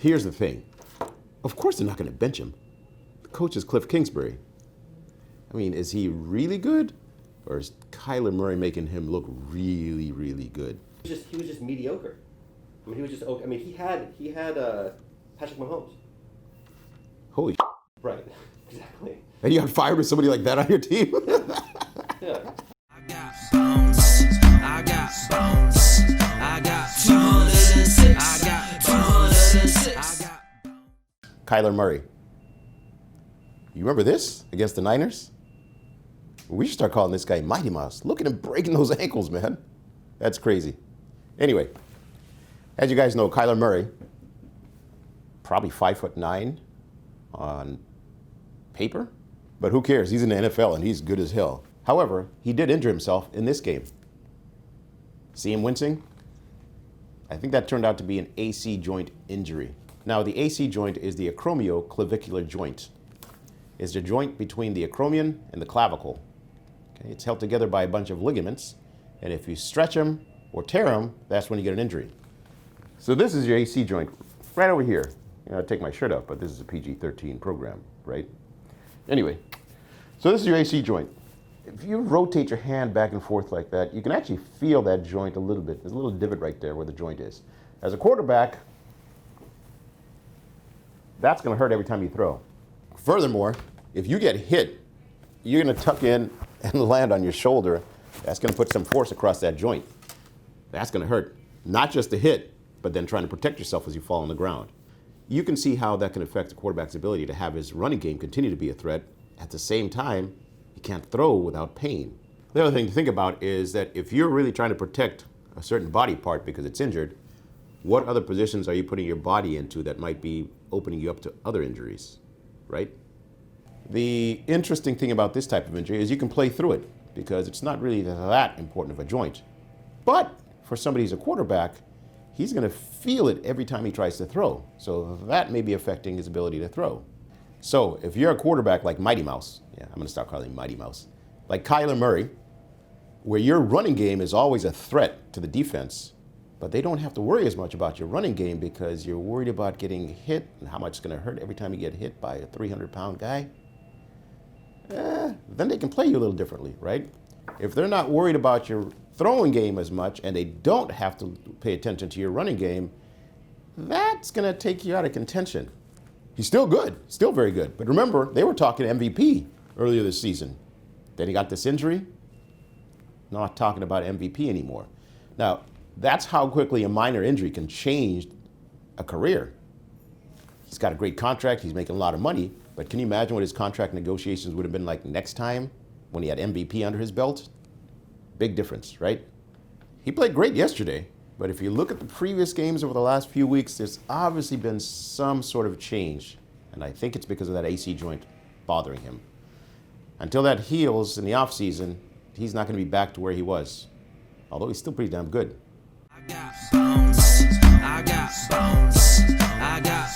Here's the thing. Of course they're not going to bench him. The coach is Kingsbury. I mean, is he really good? Or is Kyler Murray making him look really, really good? He was just mediocre. I mean, he was just okay. I mean, he had Patrick Mahomes. Holy Right, exactly. And you got fired with somebody like that on your team? Yeah. I got bones. I got bones. I got 206. I got 206. I got Kyler Murray. You remember this against the Niners? We should start calling this guy Mighty Mouse. Look at him breaking those ankles, man. That's crazy. Anyway, as you guys know, Kyler Murray, probably 5'9" on paper, but who cares? He's in the NFL and he's good as hell. However, he did injure himself in this game. See him wincing? I think that turned out to be an AC joint injury. Now, the AC joint is the acromioclavicular joint. It's the joint between the acromion and the clavicle. Okay? It's held together by a bunch of ligaments, and if you stretch them or tear them, that's when you get an injury. So this is your AC joint right over here. You know, I take my shirt off, but this is a PG-13 program, right? Anyway, so this is your AC joint. If you rotate your hand back and forth like that, you can actually feel that joint a little bit. There's a little divot right there where the joint is. As a quarterback, that's going to hurt every time you throw. Furthermore, if you get hit, you're going to tuck in and land on your shoulder. That's going to put some force across that joint. That's going to hurt. Not just the hit, but then trying to protect yourself as you fall on the ground. You can see how that can affect the quarterback's ability to have his running game continue to be a threat. At the same time, he can't throw without pain. The other thing to think about is that if you're really trying to protect a certain body part because it's injured, what other positions are you putting your body into that might be opening you up to other injuries, right? The interesting thing about this type of injury is you can play through it because it's not really that important of a joint. But for somebody who's a quarterback, he's going to feel it every time he tries to throw. So that may be affecting his ability to throw. So if you're a quarterback like Mighty Mouse, yeah, I'm going to start calling him Mighty Mouse, like Kyler Murray, where your running game is always a threat to the defense, but they don't have to worry as much about your running game because you're worried about getting hit and how much it's going to hurt every time you get hit by a 300-pound guy, then they can play you a little differently, right? If they're not worried about your throwing game as much and they don't have to pay attention to your running game, that's going to take you out of contention. He's still good, still very good. But remember, they were talking MVP earlier this season. Then he got this injury. Not talking about MVP anymore. Now, that's how quickly a minor injury can change a career. He's got a great contract. He's making a lot of money. But can you imagine what his contract negotiations would have been like next time when he had MVP under his belt? Big difference, right? He played great yesterday. But if you look at the previous games over the last few weeks, there's obviously been some sort of change. And I think it's because of that AC joint bothering him. Until that heals in the offseason, he's not going to be back to where he was. Although he's still pretty damn good. I got bones. I got bones. I got